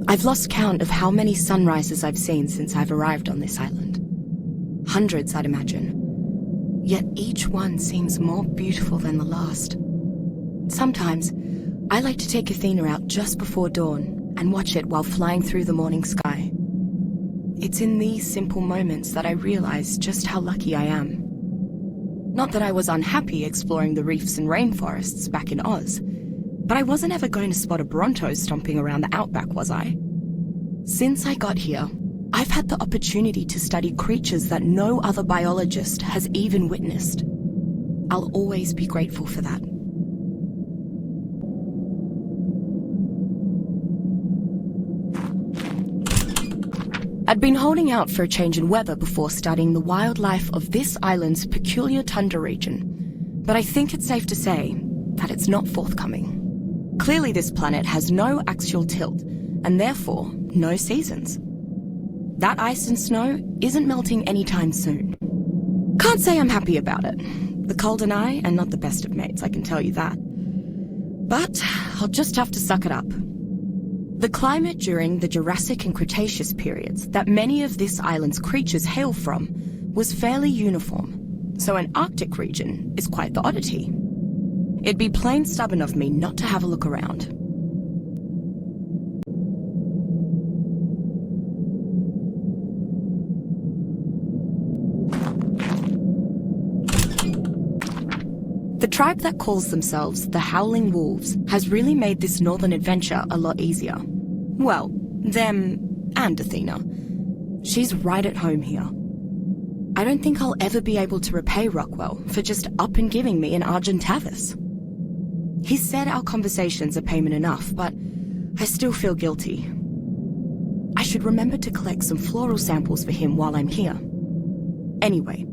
I've lost count of how many sunrises I've seen since I've arrived on this island. Hundreds, I'd imagine. Yet each one seems more beautiful than the last. Sometimes, I like to take Athena out just before dawn and watch it while flying through the morning sky. It's in these simple moments that I realize just how lucky I am. Not that I was unhappy exploring the reefs and rainforests back in Oz, but I wasn't ever going to spot a Bronto stomping around the outback, was I? Since I got here, I've had the opportunity to study creatures that no other biologist has even witnessed. I'll always be grateful for that. I'd been holding out for a change in weather before studying the wildlife of this island's peculiar tundra region, but I think it's safe to say that it's not forthcoming. Clearly this planet has no axial tilt, and therefore no seasons. That ice and snow isn't melting anytime soon. Can't say I'm happy about it. The cold and I are not the best of mates, I can tell you that. But I'll just have to suck it up. The climate during the Jurassic and Cretaceous periods that many of this island's creatures hail from was fairly uniform, so an Arctic region is quite the oddity. It'd be plain stubborn of me not to have a look around. The tribe that calls themselves the Howling Wolves has really made this northern adventure a lot easier. Well, them and Athena. She's right at home here. I don't think I'll ever be able to repay Rockwell for just up and giving me an Argentavis. He said our conversations are payment enough, but I still feel guilty. I should remember to collect some floral samples for him while I'm here. Anyway,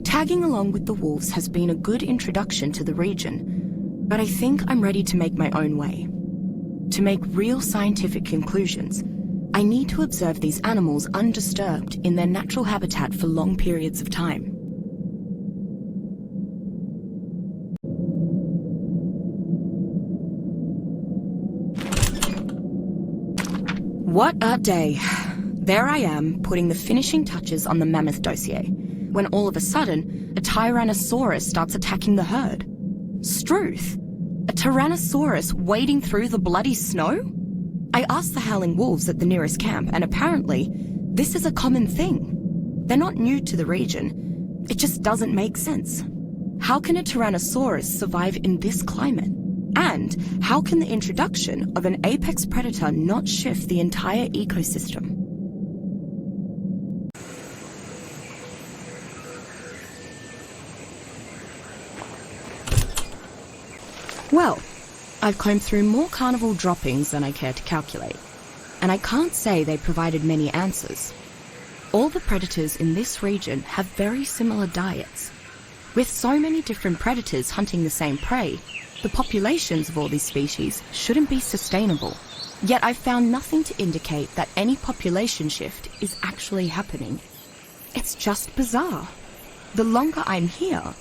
tagging along with the wolves has been a good introduction to the region, but I think I'm ready to make my own way. To make real scientific conclusions, I need to observe these animals undisturbed in their natural habitat for long periods of time. What a day. There I am, putting the finishing touches on the mammoth dossier, when all of a sudden, a Tyrannosaurus starts attacking the herd. Struth! A Tyrannosaurus wading through the bloody snow? I asked the Howling Wolves at the nearest camp, and apparently, this is a common thing. They're not new to the region. It just doesn't make sense. How can a Tyrannosaurus survive in this climate? And how can the introduction of an apex predator not shift the entire ecosystem? Well, I've combed through more carnival droppings than I care to calculate, and I can't say they provided many answers. All the predators in this region have very similar diets. With so many different predators hunting the same prey, the populations of all these species shouldn't be sustainable. Yet I've found nothing to indicate that any population shift is actually happening. It's just bizarre. The longer I'm here,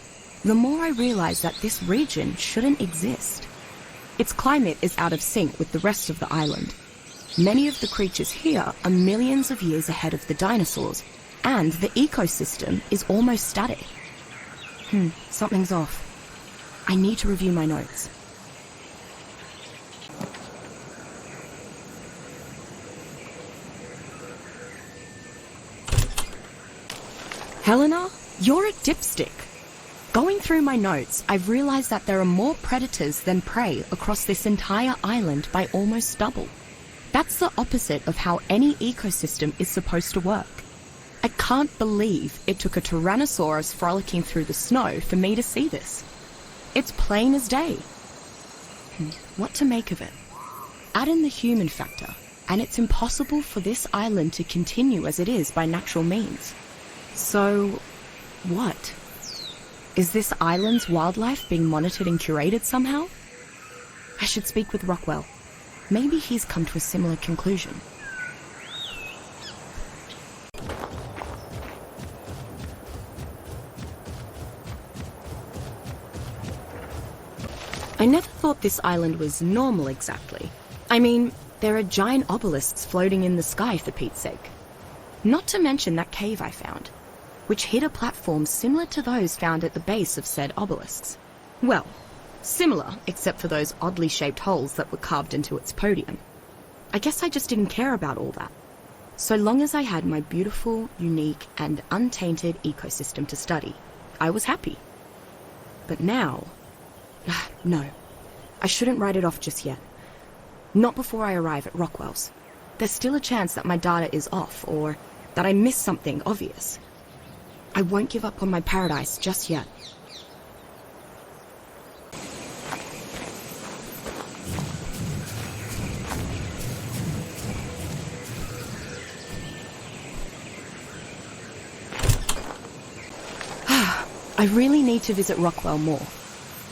the more I realize that this region shouldn't exist. Its climate is out of sync with the rest of the island. Many of the creatures here are millions of years ahead of the dinosaurs, and the ecosystem is almost static. Something's off. I need to review my notes. Helena, you're a dipstick. Going through my notes, I've realized that there are more predators than prey across this entire island by almost double. That's the opposite of how any ecosystem is supposed to work. I can't believe it took a Tyrannosaurus frolicking through the snow for me to see this. It's plain as day. What to make of it? Add in the human factor, and it's impossible for this island to continue as it is by natural means. So, what? Is this island's wildlife being monitored and curated somehow? I should speak with Rockwell. Maybe he's come to a similar conclusion. I never thought this island was normal exactly. I mean, There are giant obelisks floating in the sky, for Pete's sake. Not to mention that cave I found, which hid a platform similar to those found at the base of said obelisks. Well, similar, except for those oddly shaped holes that were carved into its podium. I guess I just didn't care about all that. So long as I had my beautiful, unique, and untainted ecosystem to study, I was happy. But now... no, I shouldn't write it off just yet. Not before I arrive at Rockwell's. There's still a chance that my data is off, or that I missed something obvious. I won't give up on my paradise just yet. I really need to visit Rockwell more.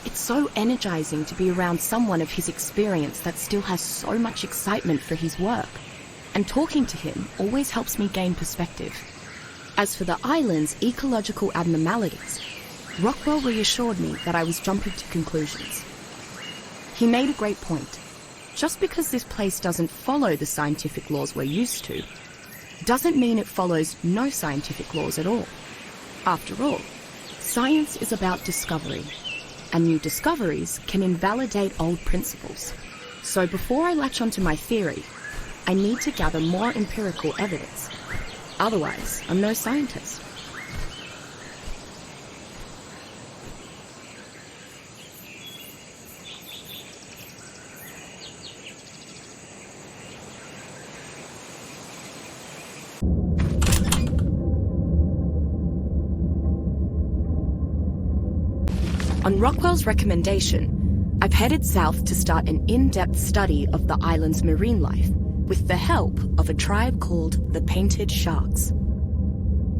It's so energizing to be around someone of his experience that still has so much excitement for his work. And talking to him always helps me gain perspective. As for the island's ecological abnormalities, Rockwell reassured me that I was jumping to conclusions. He made a great point. Just because this place doesn't follow the scientific laws we're used to, doesn't mean it follows no scientific laws at all. After all, science is about discovery, and new discoveries can invalidate old principles. So before I latch onto my theory, I need to gather more empirical evidence. Otherwise, I'm no scientist. On Rockwell's recommendation, I've headed south to start an in-depth study of the island's marine life with the help of a tribe called the Painted Sharks.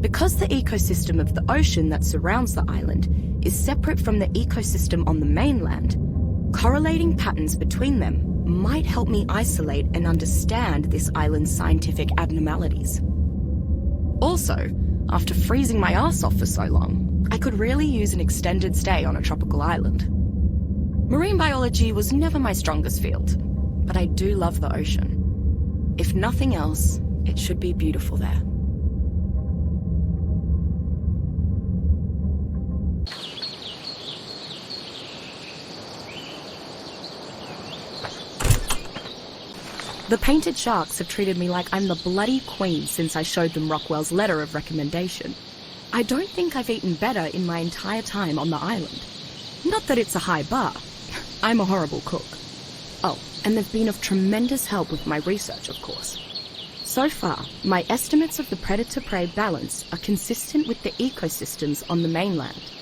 Because the ecosystem of the ocean that surrounds the island is separate from the ecosystem on the mainland, correlating patterns between them might help me isolate and understand this island's scientific abnormalities. Also, after freezing my ass off for so long, I could really use an extended stay on a tropical island. Marine biology was never my strongest field, but I do love the ocean. If nothing else, it should be beautiful there. The Painted Sharks have treated me like I'm the bloody queen since I showed them Rockwell's letter of recommendation. I don't think I've eaten better in my entire time on the island. Not that it's a high bar. I'm a horrible cook. Oh, and they've been of tremendous help with my research, of course. So far, my estimates of the predator-prey balance are consistent with the ecosystems on the mainland.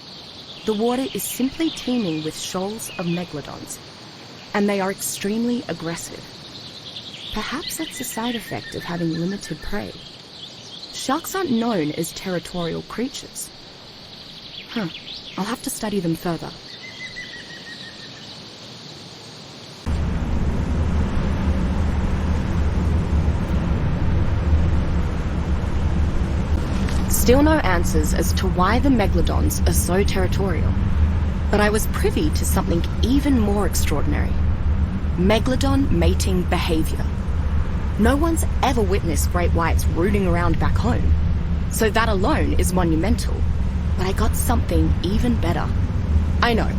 The water is simply teeming with shoals of megalodons, and they are extremely aggressive. Perhaps that's a side effect of having limited prey. Sharks aren't known as territorial creatures. I'll have to study them further. Still no answers as to why the megalodons are so territorial. But I was privy to something even more extraordinary. Megalodon mating behavior. No one's ever witnessed great whites rooting around back home, so that alone is monumental. But I got something even better. I know,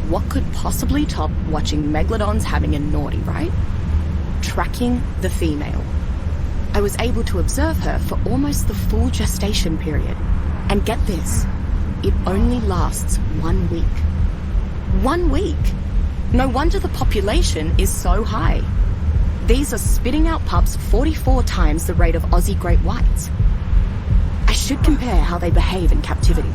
what could possibly top watching megalodons having a naughty, right? Tracking the female. I was able to observe her for almost the full gestation period. And get this, it only lasts 1 week. 1 week! No wonder the population is so high. These are spitting out pups 44 times the rate of Aussie great whites. I should compare how they behave in captivity.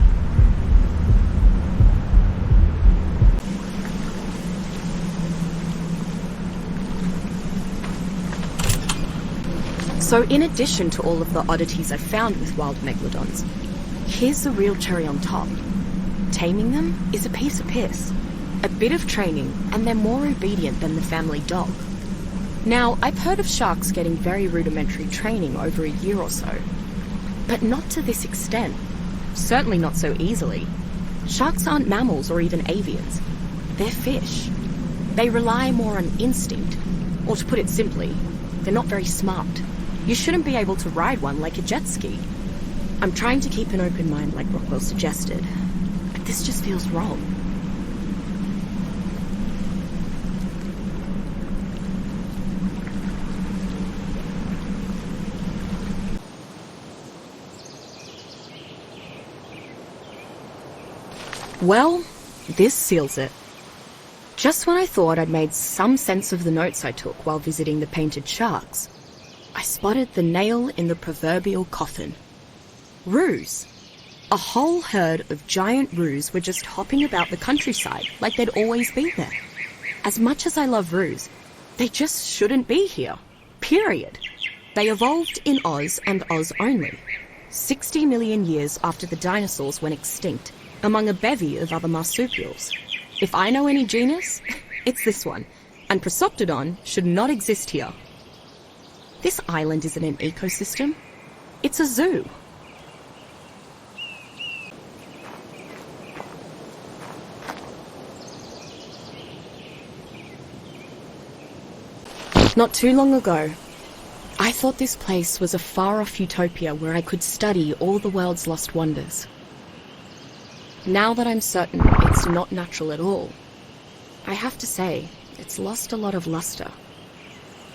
So in addition to all of the oddities I've found with wild megalodons, here's the real cherry on top. Taming them is a piece of piss. A bit of training and they're more obedient than the family dog. Now, I've heard of sharks getting very rudimentary training over a year or so, but not to this extent. Certainly not so easily. Sharks aren't mammals or even avians. They're fish. They rely more on instinct, Or to put it simply, they're not very smart. You shouldn't be able to ride one like a jet ski. I'm trying to keep an open mind like Rockwell suggested, but this just feels wrong. Well, this seals it. Just when I thought I'd made some sense of the notes I took while visiting the painted sharks, I spotted the nail in the proverbial coffin. Roos. A whole herd of giant roos were just hopping about the countryside like they'd always been there. As much as I love roos, they just shouldn't be here. Period. They evolved in Oz and Oz only, 60 million years after the dinosaurs went extinct, among a bevy of other marsupials. If I know any genus, it's this one, and Prosoptodon should not exist here. This island isn't an ecosystem, it's a zoo. Not too long ago, I thought this place was a far-off utopia where I could study all the world's lost wonders. Now that I'm certain it's not natural at all, I have to say, it's lost a lot of luster.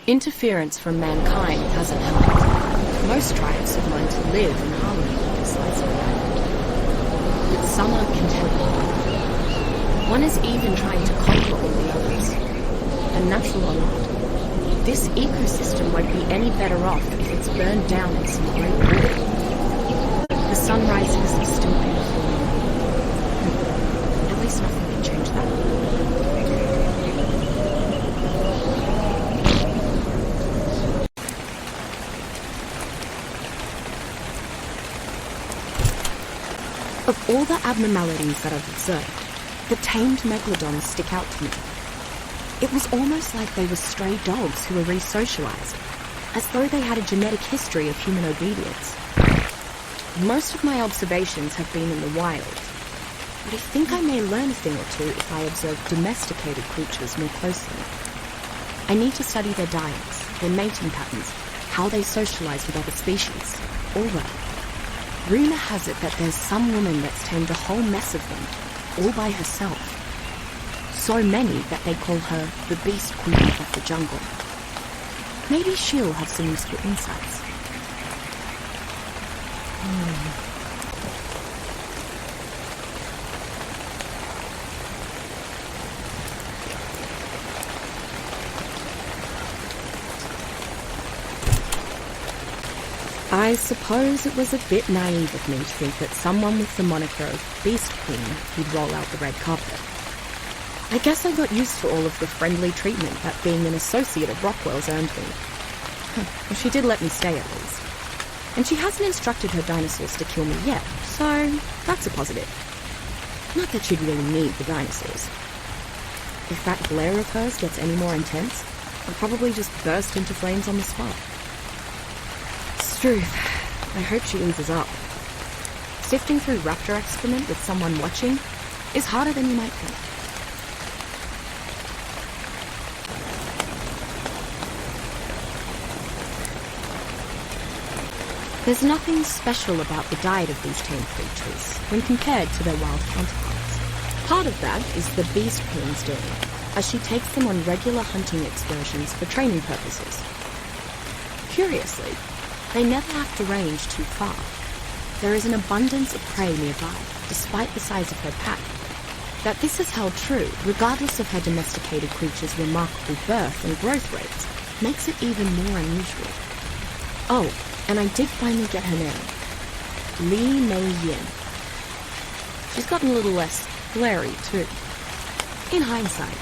Interference from mankind hasn't helped. Most tribes have learned to live in harmony with this slice of land. But some aren't content. One is even trying to conquer all the others. And natural or not, this ecosystem won't be any better off if it's burned down in some great war. The sunrises are still beautiful. At least nothing can change that. Of all the abnormalities that I've observed, the tamed megalodons stick out to me. It was almost like they were stray dogs who were re-socialized, as though they had a genetic history of human obedience. Most of my observations have been in the wild, but I think I may learn a thing or two if I observe domesticated creatures more closely. I need to study their diets, their mating patterns, how they socialize with other species, all that. Rumor has it that there's some woman that's tamed a whole mess of them, all by herself. So many that they call her the Beast Queen of the jungle. Maybe she'll have some useful insights. I suppose it was a bit naive of me to think that someone with the moniker of Beast Queen would roll out the red carpet. I guess I got used to all of the friendly treatment that being an associate of Rockwell's earned me. Well, she did let me stay at least. And she hasn't instructed her dinosaurs to kill me yet, so that's a positive. Not that she'd really need the dinosaurs. If that glare of hers gets any more intense, I'll probably just burst into flames on the spot. Struth, I hope she eases up. Sifting through raptor excrement with someone watching is harder than you might think. There's nothing special about the diet of these tame creatures when compared to their wild counterparts. Part of that is the Beast Queen's doing, as she takes them on regular hunting excursions for training purposes. Curiously, they never have to range too far. There is an abundance of prey nearby, despite the size of her pack. That this is held true, regardless of her domesticated creature's remarkable birth and growth rates, makes it even more unusual. Oh, and I did finally get her name. Mei Yin. She's gotten a little less glary, too. In hindsight,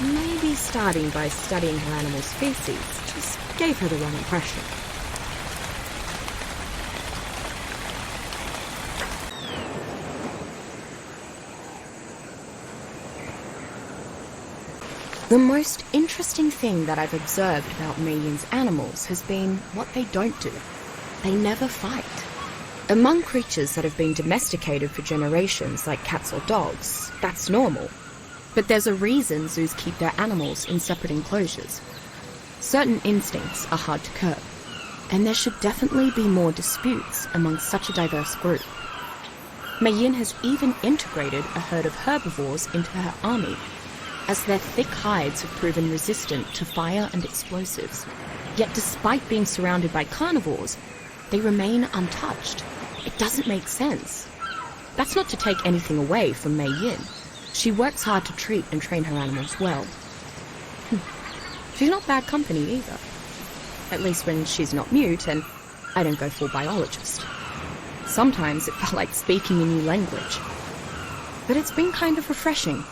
maybe starting by studying her animal species just gave her the wrong impression. The most interesting thing that I've observed about Mei Yin's animals has been what they don't do. They never fight. Among creatures that have been domesticated for generations, like cats or dogs, that's normal. But there's a reason zoos keep their animals in separate enclosures. Certain instincts are hard to curb, and there should definitely be more disputes among such a diverse group. Mei Yin has even integrated a herd of herbivores into her army, as their thick hides have proven resistant to fire and explosives. Yet despite being surrounded by carnivores, they remain untouched. It doesn't make sense. That's not to take anything away from Mei Yin. She works hard to treat and train her animals well. She's not bad company either. At least when she's not mute and I don't go full biologist. Sometimes it felt like speaking a new language. But it's been kind of refreshing.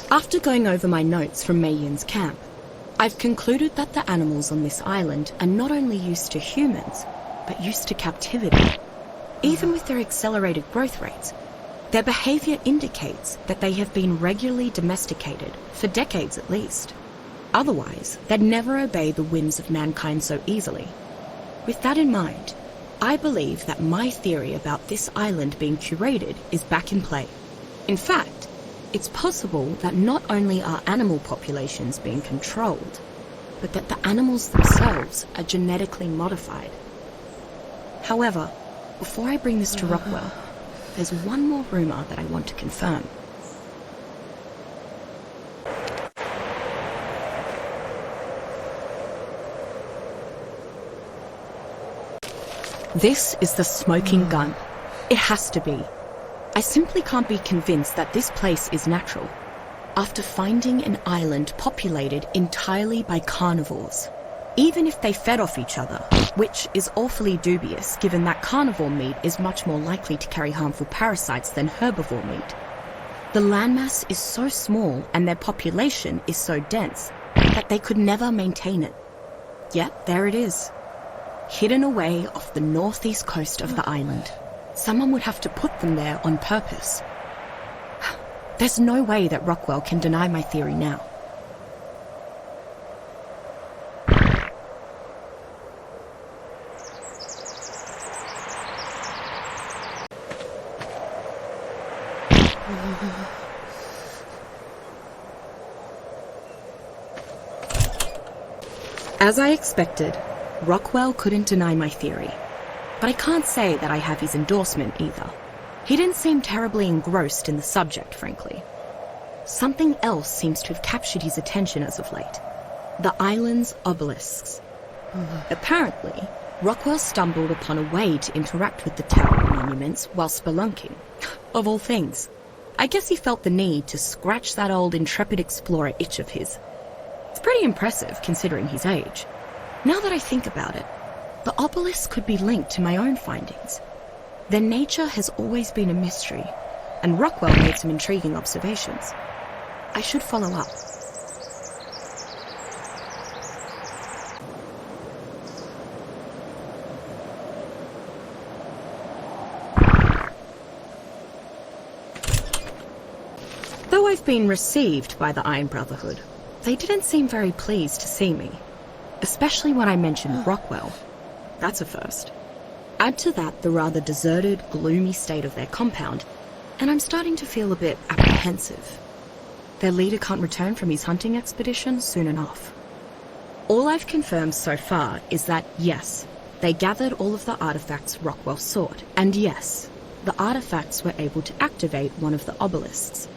After going over my notes from Mei Yin's camp, I've concluded that the animals on this island are not only used to humans, but used to captivity. Even with their accelerated growth rates, their behavior indicates that they have been regularly domesticated, for decades at least. Otherwise, they'd never obey the whims of mankind so easily. With that in mind, I believe that my theory about this island being curated is back in play. In fact, it's possible that not only are animal populations being controlled, but that the animals themselves are genetically modified. However, before I bring this to Rockwell, there's one more rumor that I want to confirm. This is the smoking gun. It has to be. I simply can't be convinced that this place is natural, after finding an island populated entirely by carnivores. Even if they fed off each other, which is awfully dubious given that carnivore meat is much more likely to carry harmful parasites than herbivore meat. The landmass is so small and their population is so dense that they could never maintain it. Yet there it is, hidden away off the northeast coast of the island. Someone would have to put them there on purpose. There's no way that Rockwell can deny my theory now. As I expected, Rockwell couldn't deny my theory. But I can't say that I have his endorsement either. He didn't seem terribly engrossed in the subject, frankly. Something else seems to have captured his attention as of late. The island's obelisks. Apparently, Rockwell stumbled upon a way to interact with the tower monuments while spelunking. Of all things. I guess he felt the need to scratch that old intrepid explorer itch of his. It's pretty impressive considering his age. Now that I think about it, the obelisk could be linked to my own findings. Their nature has always been a mystery, and Rockwell made some intriguing observations. I should follow up. Though I've been received by the Iron Brotherhood, they didn't seem very pleased to see me, especially when I mentioned Rockwell. That's a first. Add to that the rather deserted, gloomy state of their compound, and I'm starting to feel a bit apprehensive. Their leader can't return from his hunting expedition soon enough. All I've confirmed so far is that, yes, they gathered all of the artifacts Rockwell sought, and yes, the artifacts were able to activate one of the obelisks.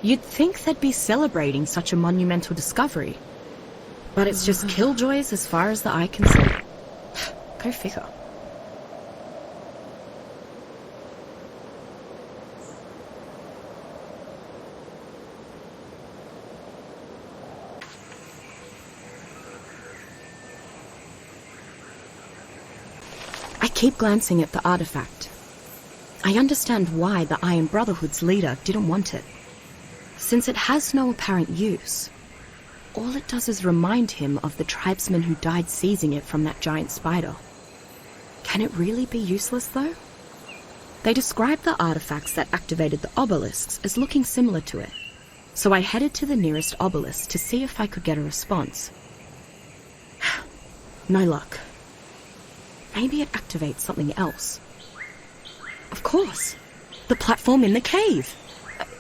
You'd think they'd be celebrating such a monumental discovery, but it's just killjoys as far as the eye can see. Go figure. I keep glancing at the artifact. I understand why the Iron Brotherhood's leader didn't want it. Since it has no apparent use, all it does is remind him of the tribesmen who died seizing it from that giant spider. Can it really be useless, though? They described the artifacts that activated the obelisks as looking similar to it, so I headed to the nearest obelisk to see if I could get a response. No luck. maybe it activates something else. Of course, the platform in the cave.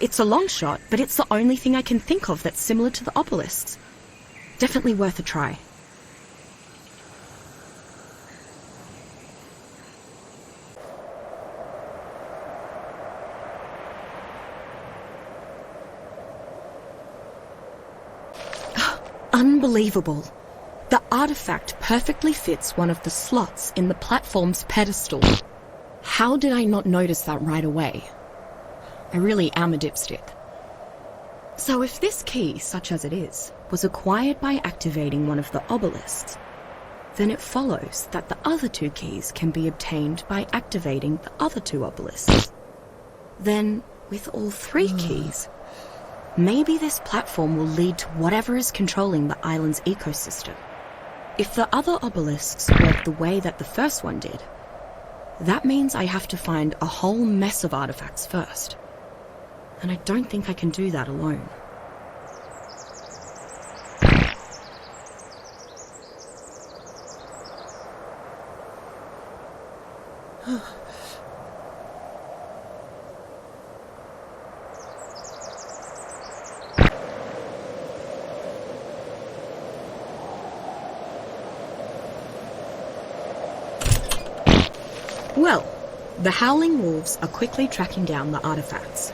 It's a long shot, but it's the only thing I can think of that's similar to the obelisks. Definitely worth a try. Unbelievable. The artifact perfectly fits one of the slots in the platform's pedestal. How did I not notice that right away? I really am a dipstick. So if this key, such as it is, was acquired by activating one of the obelisks, then it follows that the other two keys can be obtained by activating the other two obelisks. Then, with all three keys, maybe this platform will lead to whatever is controlling the island's ecosystem. If the other obelisks work the way that the first one did, that means I have to find a whole mess of artifacts first. And I don't think I can do that alone. Well, the Howling Wolves are quickly tracking down the artifacts.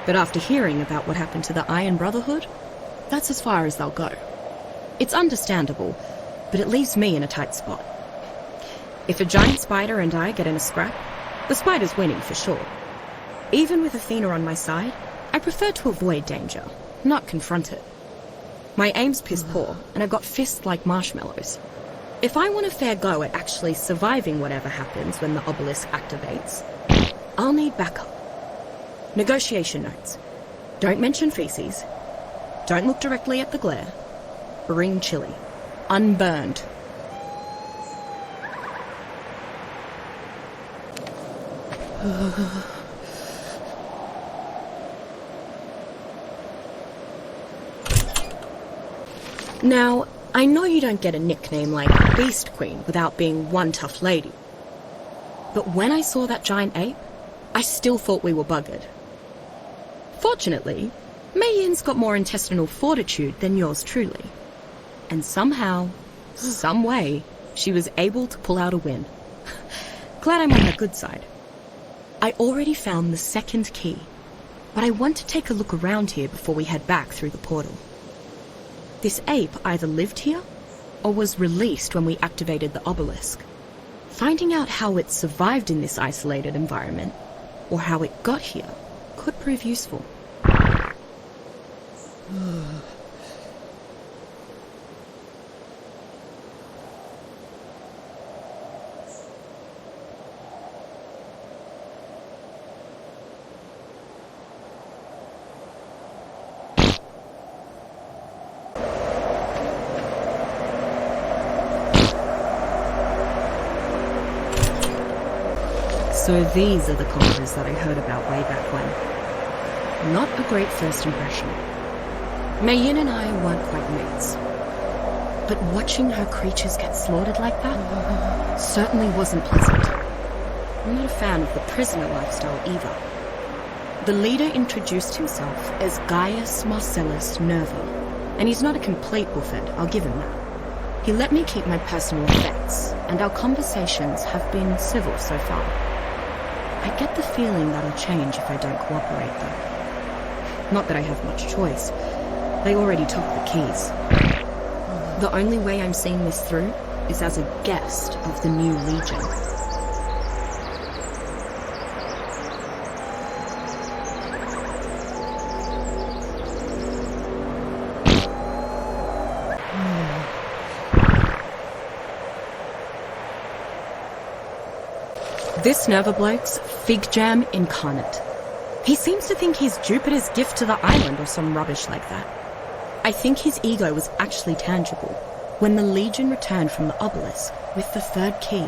But after hearing about what happened to the Iron Brotherhood, that's as far as they'll go. It's understandable, but it leaves me in a tight spot. If a giant spider and I get in a scrap, the spider's winning for sure. Even with Athena on my side, I prefer to avoid danger, not confront it. My aim's piss poor, and I've got fists like marshmallows. If I want a fair go at actually surviving whatever happens when the obelisk activates, I'll need backup. Negotiation notes. Don't mention feces. Don't look directly at the glare. Bring chili. Unburned. Now, I know you don't get a nickname like Beast Queen without being one tough lady. But when I saw that giant ape, I still thought we were buggered. Fortunately, Mei Yin's got more intestinal fortitude than yours truly. And somehow, some way, she was able to pull out a win. Glad I'm on her good side. I already found the second key, but I want to take a look around here before we head back through the portal. This ape either lived here, or was released when we activated the obelisk. Finding out how it survived in this isolated environment, or how it got here, could prove useful. So these are the conquerors that I heard about way back when. Not a great first impression. Mei Yin and I weren't quite mates. But watching her creatures get slaughtered like that certainly wasn't pleasant. I'm not a fan of the prisoner lifestyle either. The leader introduced himself as Gaius Marcellus Nerva, and he's not a complete buffet, I'll give him that. He let me keep my personal effects, and our conversations have been civil so far. I get the feeling that'll change if I don't cooperate, though. Not that I have much choice. They already took the keys. The only way I'm seeing this through is as a guest of the new Legion. This Nerva bloke's fig jam incarnate. He seems to think he's Jupiter's gift to the island or some rubbish like that. I think his ego was actually tangible when the Legion returned from the obelisk with the third key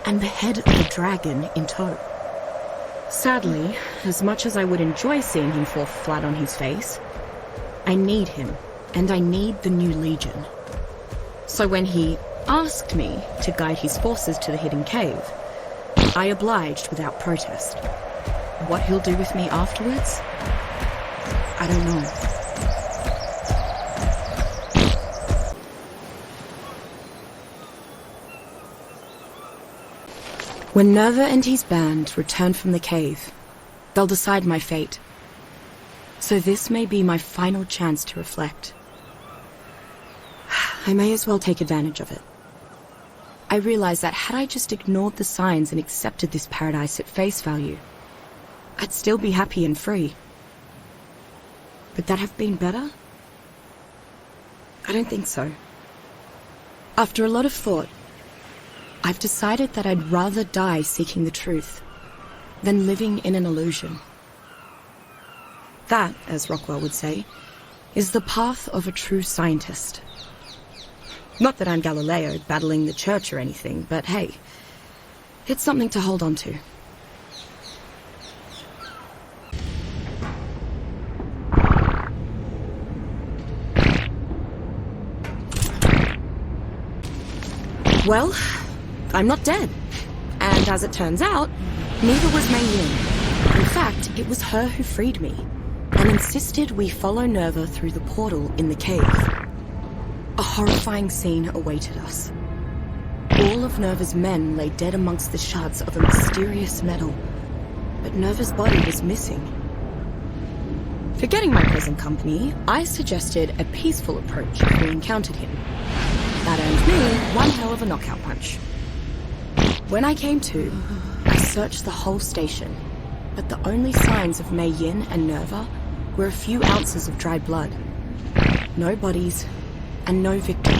and the head of the dragon in tow. Sadly, as much as I would enjoy seeing him fall flat on his face, I need him, and I need the new Legion. So when he asked me to guide his forces to the hidden cave. I obliged without protest. What he'll do with me afterwards? I don't know. When Nerva and his band return from the cave, they'll decide my fate. So this may be my final chance to reflect. I may as well take advantage of it. I realize that had I just ignored the signs and accepted this paradise at face value, I'd still be happy and free. Would that have been better? I don't think so. After a lot of thought, I've decided that I'd rather die seeking the truth than living in an illusion. That, as Rockwell would say, is the path of a true scientist. Not that I'm Galileo battling the church or anything, but hey, it's something to hold on to. Well, I'm not dead. And as it turns out, neither was Mei Yin. In fact, it was her who freed me and insisted we follow Nerva through the portal in the cave. A horrifying scene awaited us. All of Nerva's men lay dead amongst the shards of a mysterious metal, but Nerva's body was missing. Forgetting my present company, I suggested a peaceful approach if we encountered him. That earned me one hell of a knockout punch. When I came to, I searched the whole station, but the only signs of Mei Yin and Nerva were a few ounces of dried blood. No bodies, and no victim.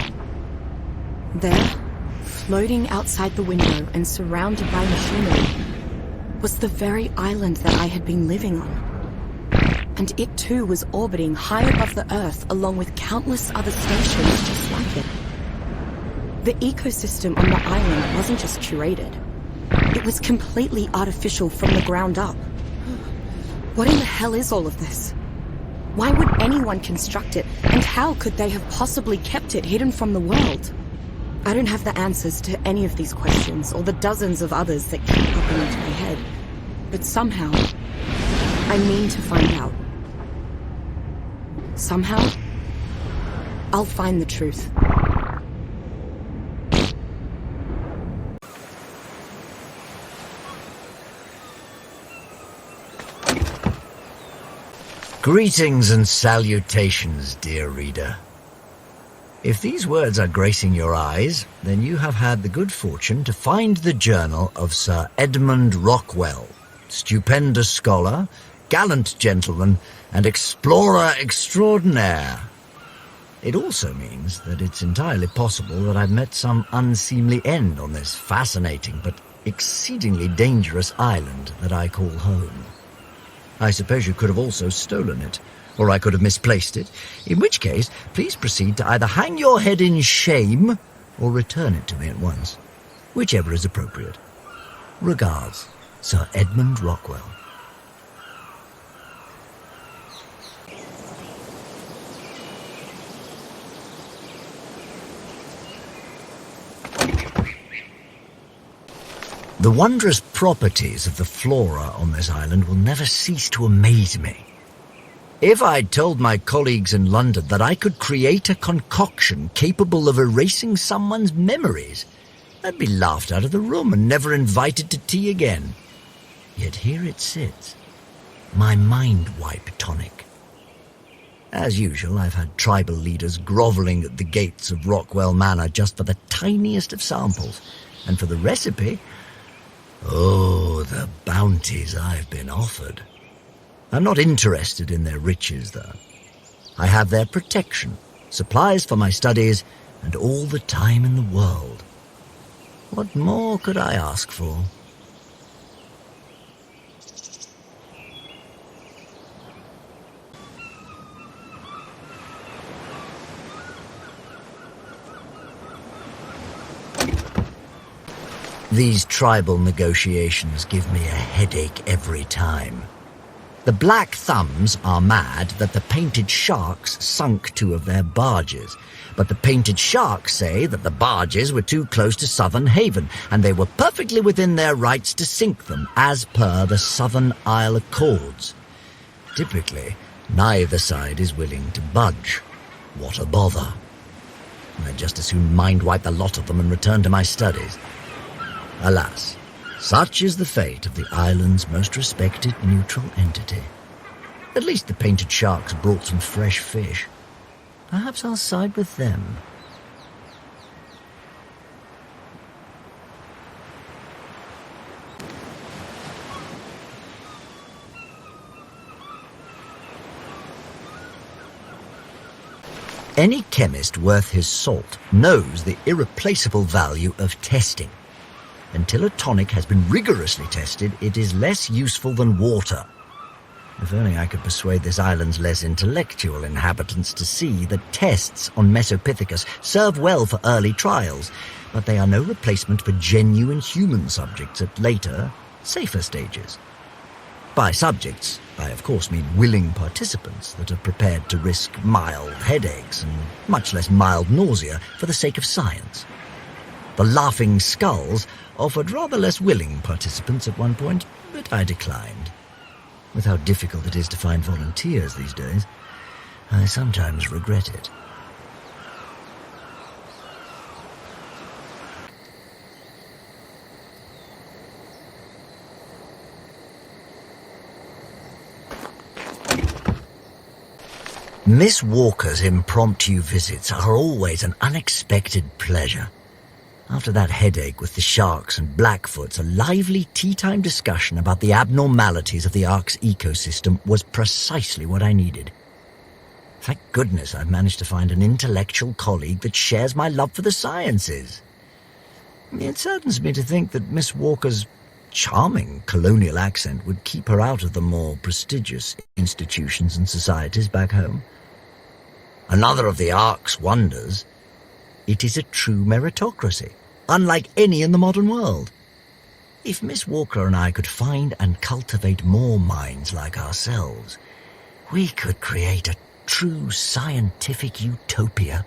There, floating outside the window and surrounded by machinery, was the very island that I had been living on. And it too was orbiting high above the Earth along with countless other stations just like it. The ecosystem on the island wasn't just curated. It was completely artificial from the ground up. What in the hell is all of this? Why would anyone construct it, and how could they have possibly kept it hidden from the world? I don't have the answers to any of these questions, or the dozens of others that keep popping into my head. But somehow, I mean to find out. Somehow, I'll find the truth. Greetings and salutations, dear reader. If these words are gracing your eyes, then you have had the good fortune to find the journal of Sir Edmund Rockwell, stupendous scholar, gallant gentleman, and explorer extraordinaire. It also means that it's entirely possible that I've met some unseemly end on this fascinating but exceedingly dangerous island that I call home. I suppose you could have also stolen it, or I could have misplaced it, in which case, please proceed to either hang your head in shame or return it to me at once, whichever is appropriate. Regards, Sir Edmund Rockwell. The wondrous properties of the flora on this island will never cease to amaze me. If I'd told my colleagues in London that I could create a concoction capable of erasing someone's memories, I'd be laughed out of the room and never invited to tea again. Yet here it sits, my mind-wipe tonic. As usual, I've had tribal leaders grovelling at the gates of Rockwell Manor just for the tiniest of samples, and for the recipe, oh, the bounties I've been offered. I'm not interested in their riches, though. I have their protection, supplies for my studies, and all the time in the world. What more could I ask for? These tribal negotiations give me a headache every time. The Black Thumbs are mad that the Painted Sharks sunk 2 of their barges, but the Painted Sharks say that the barges were too close to Southern Haven, and they were perfectly within their rights to sink them, as per the Southern Isle Accords. Typically, neither side is willing to budge. What a bother. I'd just as soon mind-wipe the lot of them and return to my studies. Alas, such is the fate of the island's most respected neutral entity. At least the Painted Sharks brought some fresh fish. Perhaps I'll side with them. Any chemist worth his salt knows the irreplaceable value of testing. Until a tonic has been rigorously tested, it is less useful than water. If only I could persuade this island's less intellectual inhabitants to see that tests on Mesopithecus serve well for early trials, but they are no replacement for genuine human subjects at later, safer stages. By subjects, I of course mean willing participants that are prepared to risk mild headaches and much less mild nausea for the sake of science. The Laughing Skulls offered rather less willing participants at one point, but I declined. With how difficult it is to find volunteers these days, I sometimes regret it. Miss Walker's impromptu visits are always an unexpected pleasure. After that headache with the sharks and Blackfoots, a lively tea-time discussion about the abnormalities of the Ark's ecosystem was precisely what I needed. Thank goodness I've managed to find an intellectual colleague that shares my love for the sciences. It saddens me to think that Miss Walker's charming colonial accent would keep her out of the more prestigious institutions and societies back home. Another of the Ark's wonders, it is a true meritocracy, unlike any in the modern world. If Miss Walker and I could find and cultivate more minds like ourselves, we could create a true scientific utopia.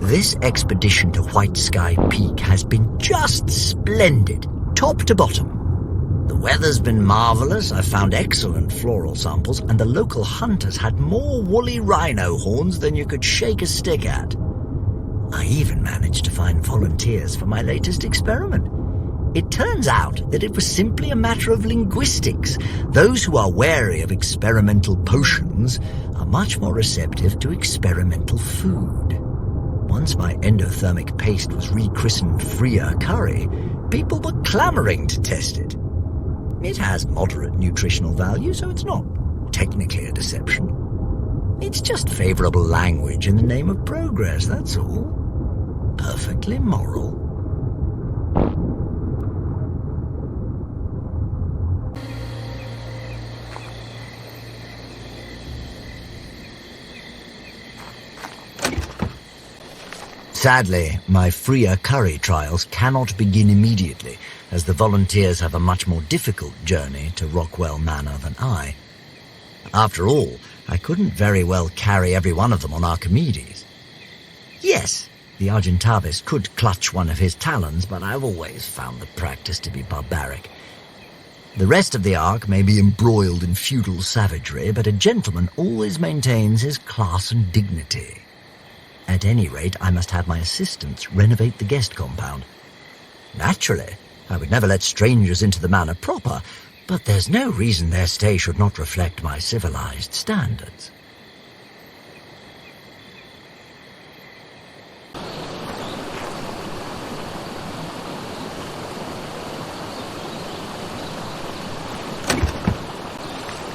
This expedition to White Sky Peak has been just splendid, top to bottom. The weather's been marvelous, I've found excellent floral samples, and the local hunters had more woolly rhino horns than you could shake a stick at. I even managed to find volunteers for my latest experiment. It turns out that it was simply a matter of linguistics. Those who are wary of experimental potions are much more receptive to experimental food. Once my endothermic paste was rechristened Freer Curry, people were clamoring to test it. It has moderate nutritional value, so it's not technically a deception. It's just favorable language in the name of progress, that's all. Perfectly moral. Sadly, my Freer Curry trials cannot begin immediately, as the volunteers have a much more difficult journey to Rockwell Manor than I. After all, I couldn't very well carry every one of them on Archimedes. Yes, the Argentavis could clutch one of his talons, but I've always found the practice to be barbaric. The rest of the Ark may be embroiled in feudal savagery, but a gentleman always maintains his class and dignity. At any rate, I must have my assistants renovate the guest compound. Naturally, I would never let strangers into the manor proper, but there's no reason their stay should not reflect my civilized standards.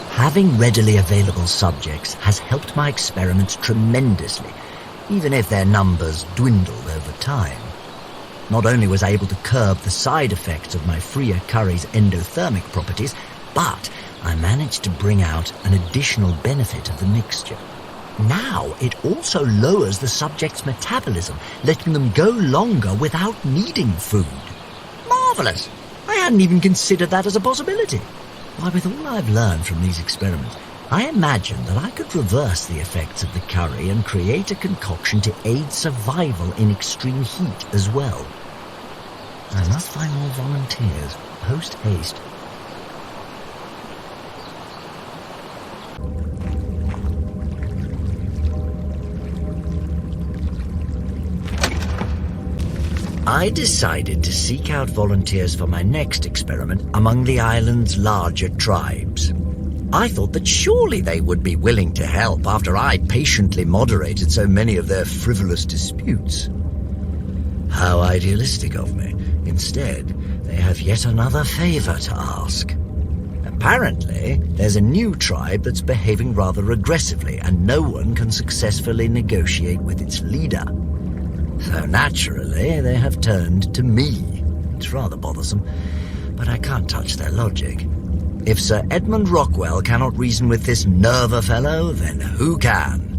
Having readily available subjects has helped my experiments tremendously, even if their numbers dwindled over time. Not only was I able to curb the side effects of my Freer Curry's endothermic properties, but I managed to bring out an additional benefit of the mixture. Now it also lowers the subject's metabolism, letting them go longer without needing food. Marvelous! I hadn't even considered that as a possibility. Why, with all I've learned from these experiments, I imagine that I could reverse the effects of the curry and create a concoction to aid survival in extreme heat as well. I must find more volunteers, post haste. I decided to seek out volunteers for my next experiment among the island's larger tribes. I thought that surely they would be willing to help after I patiently moderated so many of their frivolous disputes. How idealistic of me. Instead, they have yet another favor to ask. Apparently, there's a new tribe that's behaving rather aggressively, and no one can successfully negotiate with its leader. So naturally, they have turned to me. It's rather bothersome, but I can't touch their logic. If Sir Edmund Rockwell cannot reason with this Nerva fellow, then who can?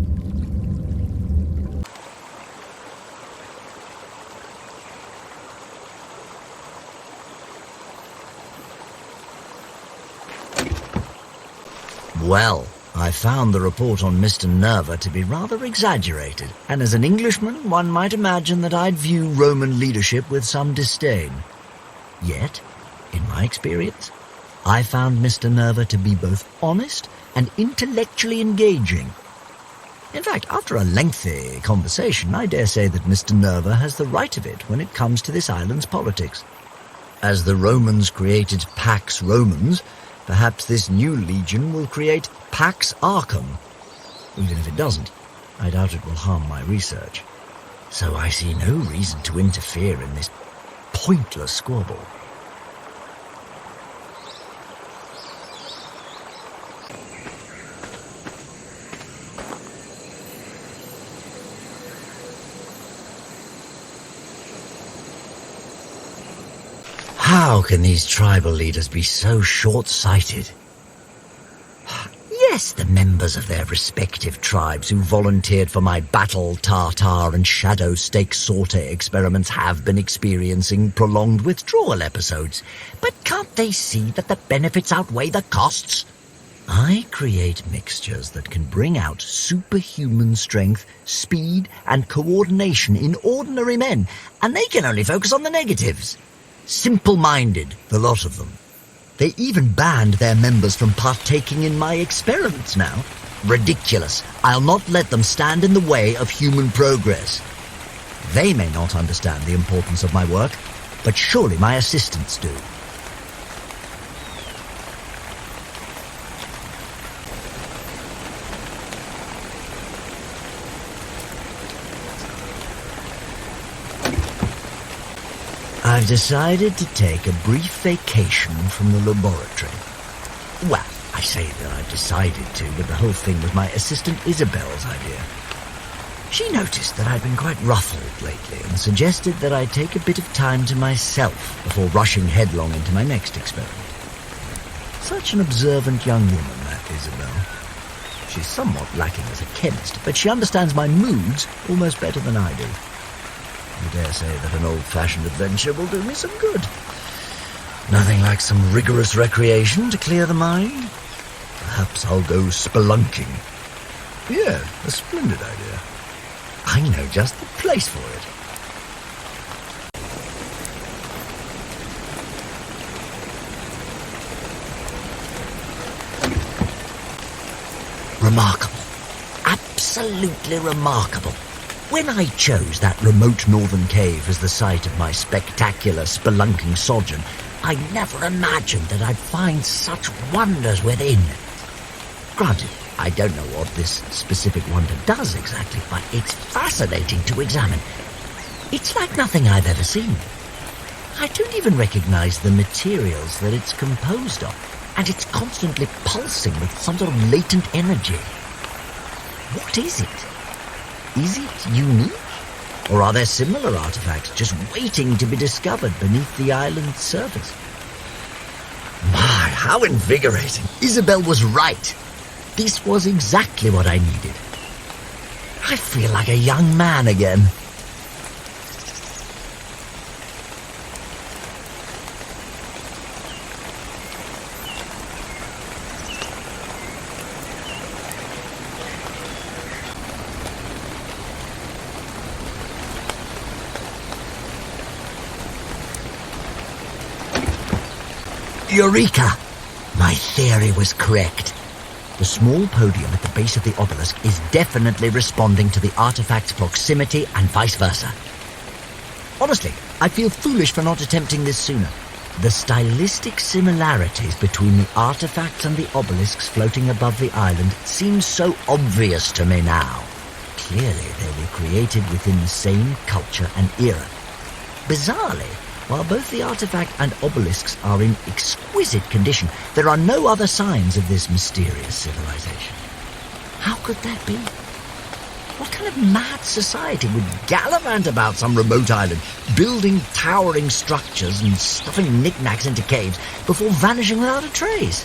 Well, I found the report on Mr. Nerva to be rather exaggerated, and as an Englishman, one might imagine that I'd view Roman leadership with some disdain. Yet, in my experience, I found Mr. Nerva to be both honest and intellectually engaging. In fact, after a lengthy conversation, I dare say that Mr. Nerva has the right of it when it comes to this island's politics. As the Romans created Pax Romans, perhaps this new legion will create Pax Archum. Even if it doesn't, I doubt it will harm my research. So I see no reason to interfere in this pointless squabble. How can these tribal leaders be so short-sighted? Yes, the members of their respective tribes who volunteered for my battle tartar and shadow steak saute experiments have been experiencing prolonged withdrawal episodes. But can't they see that the benefits outweigh the costs? I create mixtures that can bring out superhuman strength, speed, and coordination in ordinary men, and they can only focus on the negatives. Simple-minded, the lot of them. They even banned their members from partaking in my experiments now. Ridiculous. I'll not let them stand in the way of human progress. They may not understand the importance of my work, but surely my assistants do. I've decided to take a brief vacation from the laboratory. Well, I say that I've decided to, but the whole thing was my assistant Isabel's idea. She noticed that I'd been quite ruffled lately and suggested that I take a bit of time to myself before rushing headlong into my next experiment. Such an observant young woman, that Isabel. She's somewhat lacking as a chemist, but she understands my moods almost better than I do. I dare say that an old-fashioned adventure will do me some good. Nothing like some rigorous recreation to clear the mind. Perhaps I'll go spelunking. Yeah, a splendid idea. I know just the place for it. Remarkable. Absolutely remarkable. When I chose that remote northern cave as the site of my spectacular spelunking sojourn, I never imagined that I'd find such wonders within. Granted, I don't know what this specific wonder does exactly, but it's fascinating to examine. It's like nothing I've ever seen. I don't even recognize the materials that it's composed of, and it's constantly pulsing with some sort of latent energy. What is it? Is it unique? Or are there similar artifacts just waiting to be discovered beneath the island's surface? My, How invigorating. Isabel was right. This was exactly what I needed. I feel like a young man again. Eureka! My theory was correct. The small podium at the base of the obelisk is definitely responding to the artifact's proximity and vice versa. Honestly, I feel foolish for not attempting this sooner. The stylistic similarities between the artifacts and the obelisks floating above the island seem so obvious to me now. Clearly, they were created within the same culture and era. Bizarrely, while both the artifact and obelisks are in exquisite condition, there are no other signs of this mysterious civilization. How could that be? What kind of mad society would gallivant about some remote island, building towering structures and stuffing knickknacks into caves before vanishing without a trace?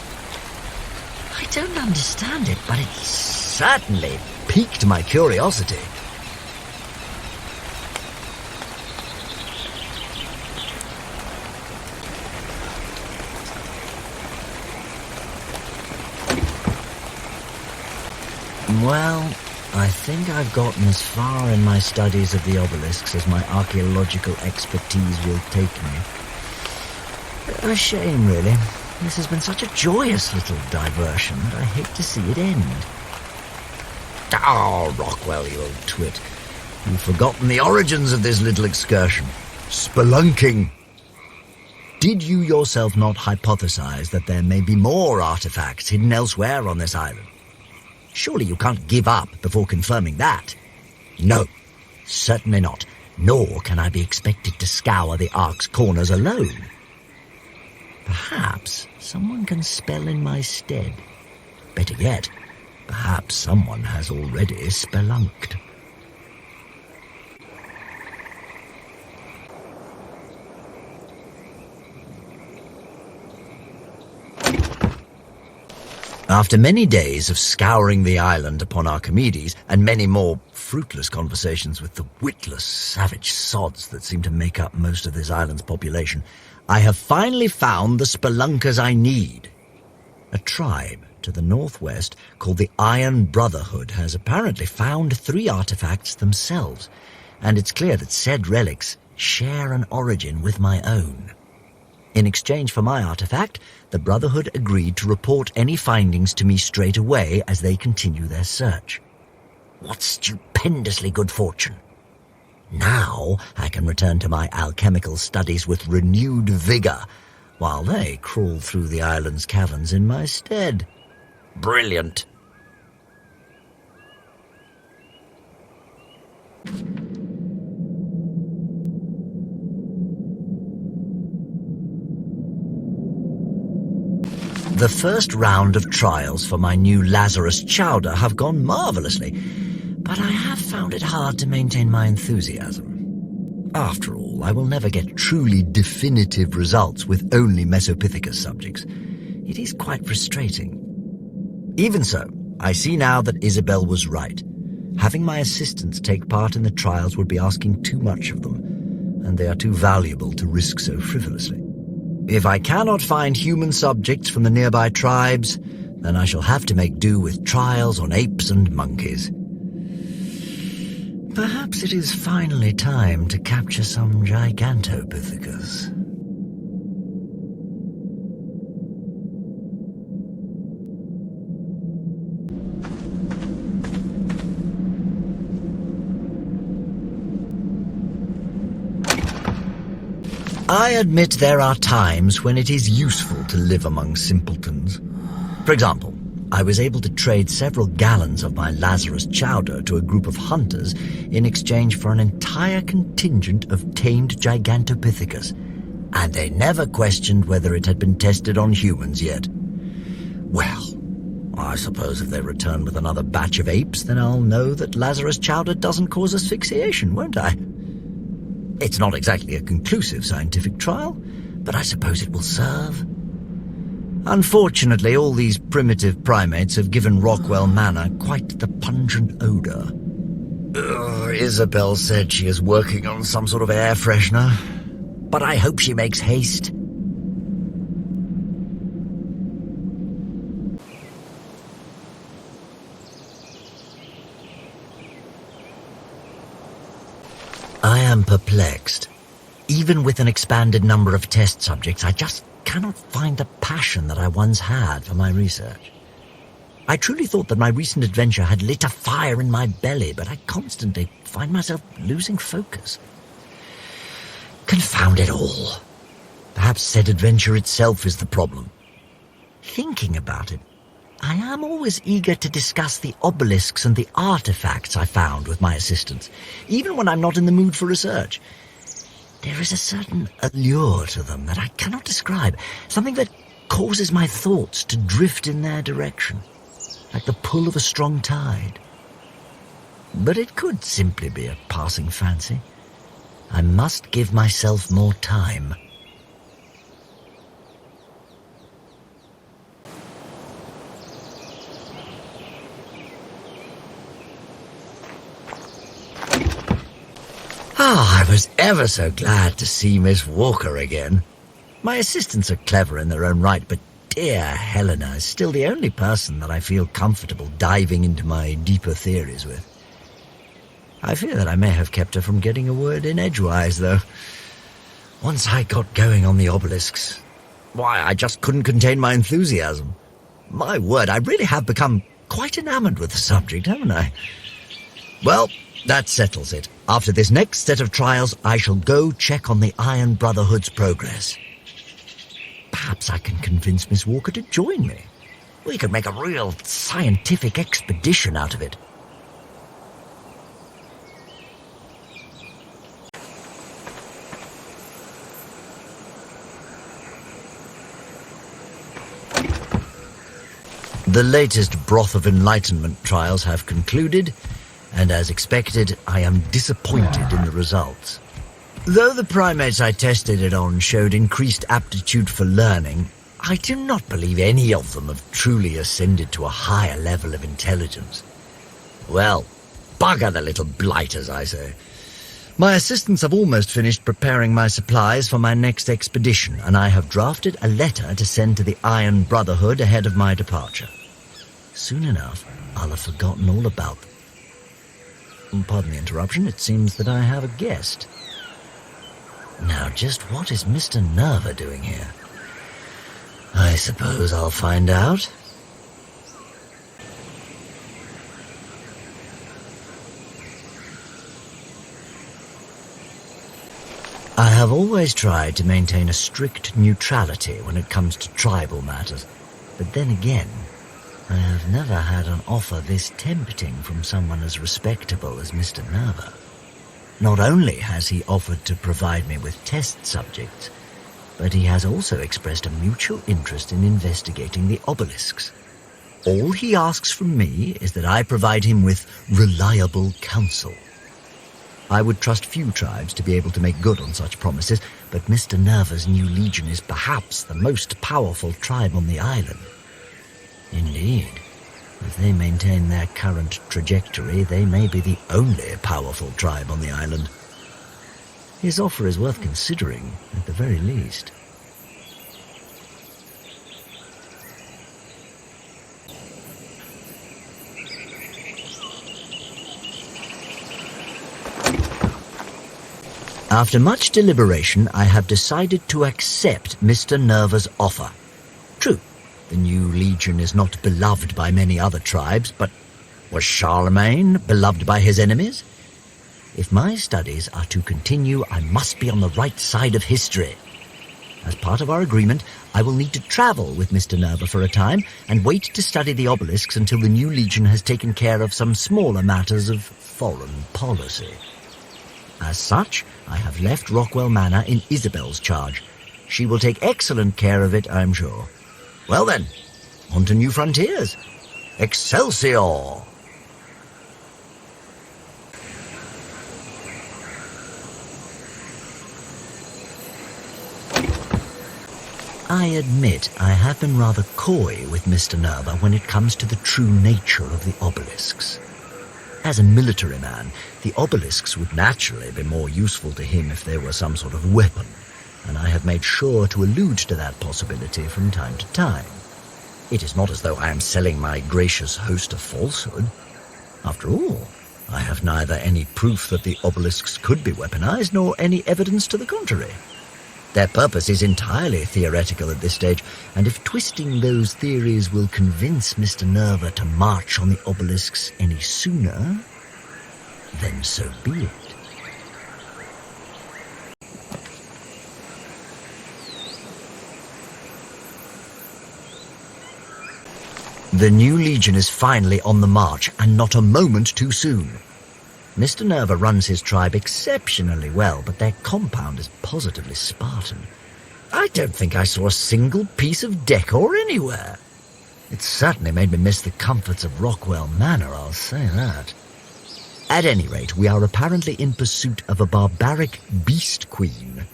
I don't understand it, but it certainly piqued my curiosity. Well, I think I've gotten as far in my studies of the obelisks as my archaeological expertise will take me. A shame, really. This has been such a joyous little diversion, and I hate to see it end. Ah, Rockwell, you old twit. You've forgotten the origins of this little excursion. Spelunking. Did you yourself not hypothesize that there may be more artifacts hidden elsewhere on this island? Surely you can't give up before confirming that. No, certainly not. Nor can I be expected to scour the Ark's corners alone. Perhaps someone can spell in my stead. Better yet, perhaps someone has already spelunked. After many days of scouring the island upon Archimedes, and many more fruitless conversations with the witless, savage sods that seem to make up most of this island's population, I have finally found the spelunkers I need. A tribe to the northwest called the Iron Brotherhood has apparently found 3 artifacts themselves, and it's clear that said relics share an origin with my own. In exchange for my artifact, the Brotherhood agreed to report any findings to me straight away as they continue their search. What stupendously good fortune! Now I can return to my alchemical studies with renewed vigor, while they crawl through the island's caverns in my stead. Brilliant! The first round of trials for my new Lazarus chowder have gone marvelously, but I have found it hard to maintain my enthusiasm. After all, I will never get truly definitive results with only Mesopithecus subjects. It is quite frustrating. Even so, I see now that Isabel was right. Having my assistants take part in the trials would be asking too much of them, and they are too valuable to risk so frivolously. If I cannot find human subjects from the nearby tribes, then I shall have to make do with trials on apes and monkeys. Perhaps it is finally time to capture some Gigantopithecus. I admit there are times when it is useful to live among simpletons. For example, I was able to trade several gallons of my Lazarus chowder to a group of hunters in exchange for an entire contingent of tamed Gigantopithecus, and they never questioned whether it had been tested on humans yet. Well, I suppose if they return with another batch of apes, then I'll know that Lazarus chowder doesn't cause asphyxiation, won't I? It's not exactly a conclusive scientific trial, but I suppose it will serve. Unfortunately, all these primitive primates have given Rockwell Manor quite the pungent odor. Isabel said she is working on some sort of air freshener, but I hope she makes haste. I am perplexed. Even with an expanded number of test subjects, I just cannot find the passion that I once had for my research. I truly thought that my recent adventure had lit a fire in my belly, but I constantly find myself losing focus. Confound it all. Perhaps said adventure itself is the problem. Thinking about it, I am always eager to discuss the obelisks and the artifacts I found with my assistants, even when I'm not in the mood for research. There is a certain allure to them that I cannot describe, something that causes my thoughts to drift in their direction, like the pull of a strong tide. But it could simply be a passing fancy. I must give myself more time. I was ever so glad to see Miss Walker again. My assistants are clever in their own right, but dear Helena is still the only person that I feel comfortable diving into my deeper theories with. I fear that I may have kept her from getting a word in edgewise, though. Once I got going on the obelisks, why, I just couldn't contain my enthusiasm. My word, I really have become quite enamored with the subject, haven't I? Well, that settles it. After this next set of trials, I shall go check on the Iron Brotherhood's progress. Perhaps I can convince Miss Walker to join me. We could make a real scientific expedition out of it. The latest Broth of Enlightenment trials have concluded, and as expected, I am disappointed in the results. Though the primates I tested it on showed increased aptitude for learning, I do not believe any of them have truly ascended to a higher level of intelligence. Well, bugger the little blighters, I say. My assistants have almost finished preparing my supplies for my next expedition, and I have drafted a letter to send to the Iron Brotherhood ahead of my departure. Soon enough, I'll have forgotten all about them. Pardon the interruption, it seems that I have a guest. Now, just what is Mr. Nerva doing here? I suppose I'll find out. I have always tried to maintain a strict neutrality when it comes to tribal matters, but then again, I have never had an offer this tempting from someone as respectable as Mr. Nerva. Not only has he offered to provide me with test subjects, but he has also expressed a mutual interest in investigating the obelisks. All he asks from me is that I provide him with reliable counsel. I would trust few tribes to be able to make good on such promises, but Mr. Nerva's new legion is perhaps the most powerful tribe on the island. Indeed, if they maintain their current trajectory, they may be the only powerful tribe on the island. His offer is worth considering, at the very least. After much deliberation, I have decided to accept Mr. Nerva's offer. True, the new legion is not beloved by many other tribes, but was Charlemagne beloved by his enemies? If my studies are to continue, I must be on the right side of history. As part of our agreement, I will need to travel with Mr. Nerva for a time and wait to study the obelisks until the new legion has taken care of some smaller matters of foreign policy. As such, I have left Rockwell Manor in Isabel's charge. She will take excellent care of it, I'm sure. Well then, on to new frontiers. Excelsior! I admit I have been rather coy with Mr. Nerva when it comes to the true nature of the obelisks. As a military man, the obelisks would naturally be more useful to him if they were some sort of weapon, and I have made sure to allude to that possibility from time to time. It is not as though I am selling my gracious host a falsehood. After all, I have neither any proof that the obelisks could be weaponized nor any evidence to the contrary. Their purpose is entirely theoretical at this stage, and if twisting those theories will convince Mr. Nerva to march on the obelisks any sooner, then so be it. The new legion is finally on the march, and not a moment too soon. Mr. Nerva runs his tribe exceptionally well, but their compound is positively Spartan. I don't think I saw a single piece of decor anywhere. It certainly made me miss the comforts of Rockwell Manor, I'll say that. At any rate, we are apparently in pursuit of a barbaric beast queen.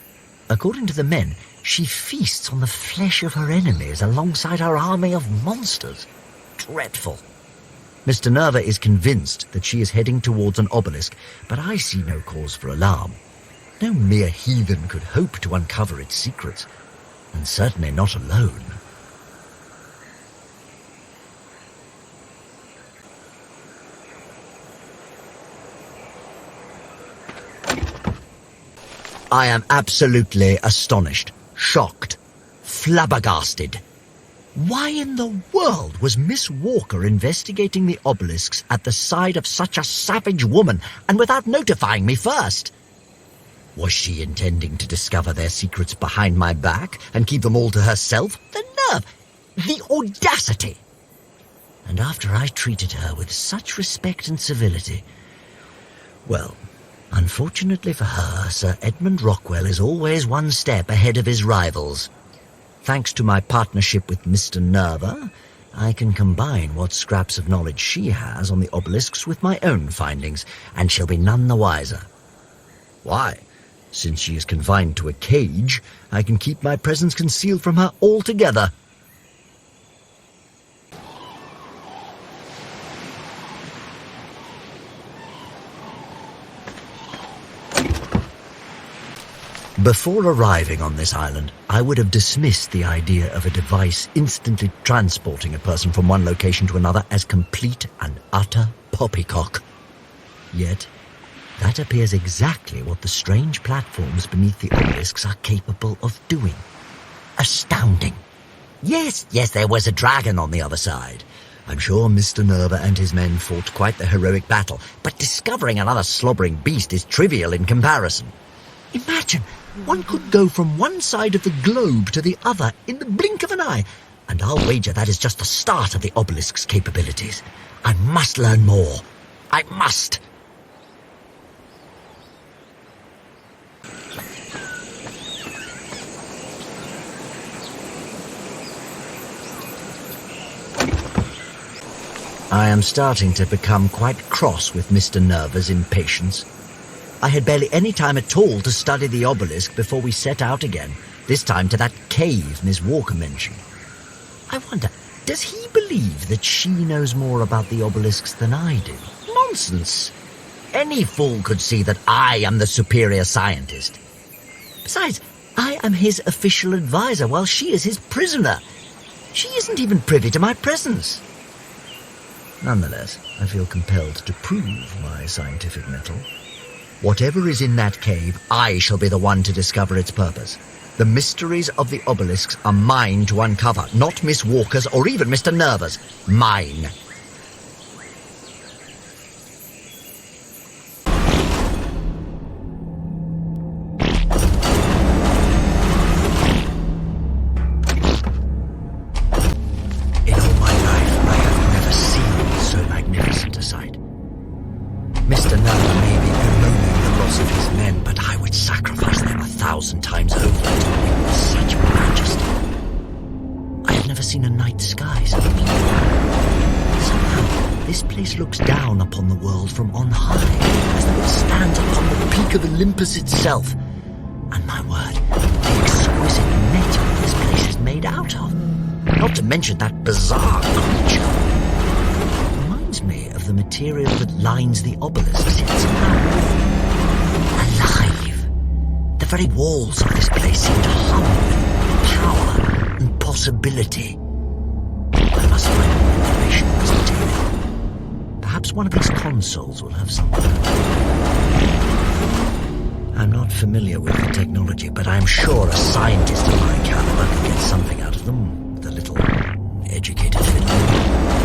According to the men, she feasts on the flesh of her enemies alongside her army of monsters. Dreadful. Mr. Nerva is convinced that she is heading towards an obelisk, but I see no cause for alarm. No mere heathen could hope to uncover its secrets, and certainly not alone. I am absolutely astonished, shocked, flabbergasted. Why in the world was Miss Walker investigating the obelisks at the side of such a savage woman and without notifying me first? Was she intending to discover their secrets behind my back and keep them all to herself? The nerve! The audacity! And after I treated her with such respect and civility, well, unfortunately for her, Sir Edmund Rockwell is always one step ahead of his rivals. Thanks to my partnership with Mr. Nerva, I can combine what scraps of knowledge she has on the obelisks with my own findings, and she'll be none the wiser. Why? Since she is confined to a cage, I can keep my presence concealed from her altogether. Before arriving on this island, I would have dismissed the idea of a device instantly transporting a person from one location to another as complete and utter poppycock. Yet, that appears exactly what the strange platforms beneath the obelisks are capable of doing. Astounding. Yes, there was a dragon on the other side. I'm sure Mr. Nerva and his men fought quite the heroic battle, but discovering another slobbering beast is trivial in comparison. Imagine, one could go from one side of the globe to the other in the blink of an eye, and I'll wager that is just the start of the obelisk's capabilities. I must learn more. I must. I am starting to become quite cross with Mr. Nerva's impatience. I had barely any time at all to study the obelisk before we set out again, this time to that cave Miss Walker mentioned. I wonder, does he believe that she knows more about the obelisks than I do? Nonsense! Any fool could see that I am the superior scientist. Besides, I am his official advisor while she is his prisoner. She isn't even privy to my presence. Nonetheless, I feel compelled to prove my scientific mettle. Whatever is in that cave, I shall be the one to discover its purpose. The mysteries of the obelisks are mine to uncover, not Miss Walker's or even Mr. Nerva's. Mine. In all my life, I have never seen so magnificent a sight. Mr. Nerva may be bemoaning the loss of his men, but I would sacrifice them 1,000 times over to witness such majesty. I have never seen a night sky so clear. Somehow, this place looks down upon the world from on high, as though it stands upon the peak of Olympus itself. And my word, the exquisite metal this place is made made out of? Not to mention that bizarre creature. Reminds me of the material that lines the obelisks. It's alive. The very walls of this place seem to hum with power and possibility. I must find more information on this material. Perhaps one of these consoles will have something. I'm not familiar with the technology, but I'm sure a scientist of my caliber could get something out of them with a little educated fiddling.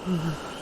Ugh.